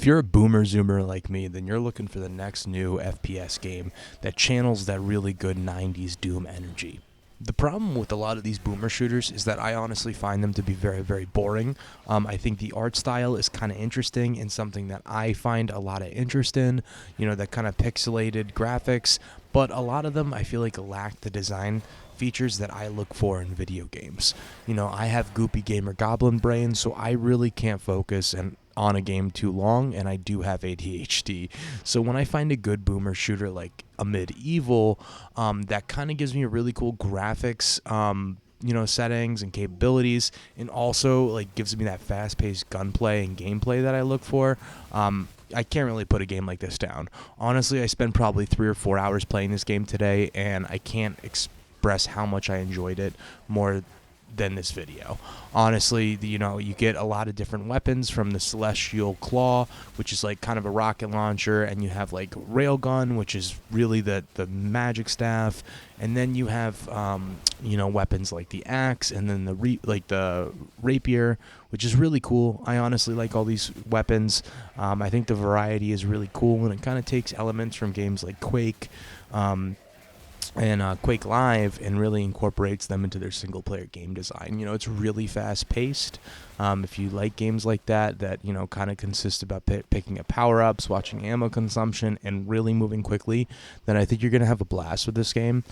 you're a boomer zoomer like me, then you're looking for the next new FPS game that channels that really good 90s Doom energy. The problem with a lot of these boomer shooters is that I honestly find them to be very, very boring. I think the art style is kind of interesting and something that I find a lot of interest in, that kind of pixelated graphics, but a lot of them I feel like lack the design features that I look for in video games. I have goopy gamer goblin brain, so I really can't focus on a game too long, and I do have ADHD. So when I find a good boomer shooter like a Medieval, that kind of gives me a really cool graphics, settings and capabilities, and also like gives me that fast-paced gunplay and gameplay that I look for. I can't really put a game like this down. Honestly, I spent probably 3 or 4 hours playing this game today, and I can't express how much I enjoyed it more than this video. Honestly, you get a lot of different weapons, from the Celestial Claw, which is like kind of a rocket launcher, and you have like Railgun, which is really the magic staff, and then you have weapons like the axe, and then the rapier, which is really cool. I honestly like all these weapons. I think the variety is really cool, and it kind of takes elements from games like Quake, and Quake Live, and really incorporates them into their single-player game design. It's really fast-paced. If you like games like that kind of consist about picking up power-ups, watching ammo consumption, and really moving quickly, then I think you're going to have a blast with this game.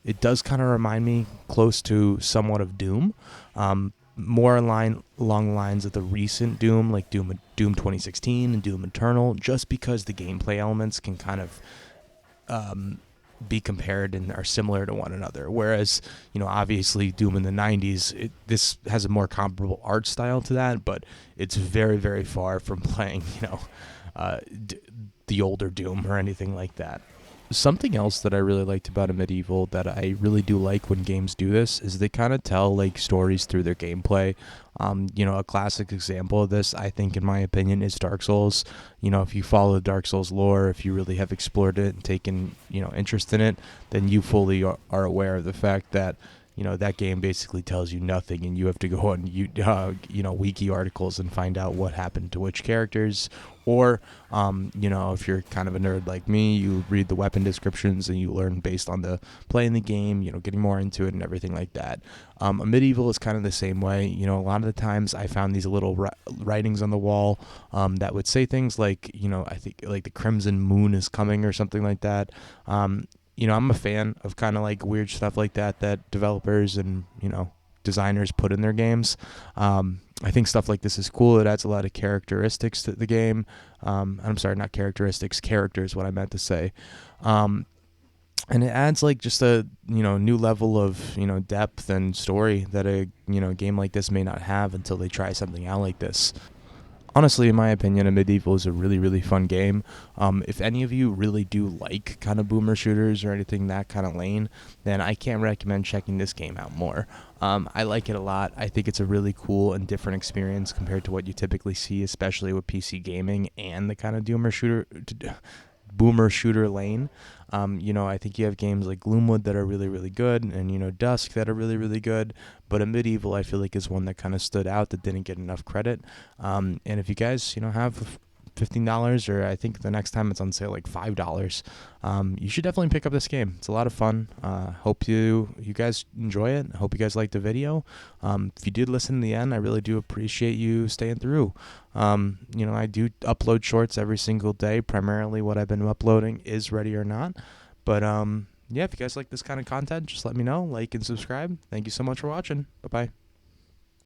It does kind of remind me close to somewhat of Doom, more along the lines of the recent Doom, like Doom 2016 and Doom Eternal, just because the gameplay elements can kind of be compared and are similar to one another. Whereas, obviously Doom in the 90s, this has a more comparable art style to that, but it's very, very far from playing, the older Doom or anything like that. Something else that I really liked about a Medieval that I really do like when games do this is they kind of tell like stories through their gameplay. A classic example of this, I think, in my opinion, is Dark Souls. If you follow the Dark Souls lore, if you really have explored it and taken, interest in it, then you fully are aware of the fact that that game basically tells you nothing, and you have to go on wiki articles and find out what happened to which characters. Or if you're kind of a nerd like me, you read the weapon descriptions and you learn based on the playing the game, getting more into it and everything like that. A Medieval is kind of the same way. A lot of the times I found these little writings on the wall that would say things like, I think like the Crimson Moon is coming or something like that. I'm a fan of kind of like weird stuff like that developers and, designers put in their games. I think stuff like this is cool. It adds a lot of characteristics to the game. I'm sorry, not characteristics, characters, what I meant to say. And it adds like just a, new level of, depth and story that a, game like this may not have until they try something out like this. Honestly, in my opinion, a Medieval is a really, really fun game. If any of you really do like kind of boomer shooters or anything that kind of lane, then I can't recommend checking this game out more. I like it a lot. I think it's a really cool and different experience compared to what you typically see, especially with PC gaming and the kind of boomer shooter lane. I think you have games like Gloomwood that are really, really good, and Dusk that are really, really good. But a Medieval, I feel like, is one that kind of stood out that didn't get enough credit. And if you guys, have $15, or I think the next time it's on sale like $5, you should definitely pick up this game. It's a lot of fun. Hope you guys enjoy it. Hope you guys liked the video. If you did listen to the end, I really do appreciate you staying through. I do upload shorts every single day. Primarily what I've been uploading is Ready or Not. But if you guys like this kind of content, just let me know. Like and subscribe. Thank you so much for watching. Bye-bye.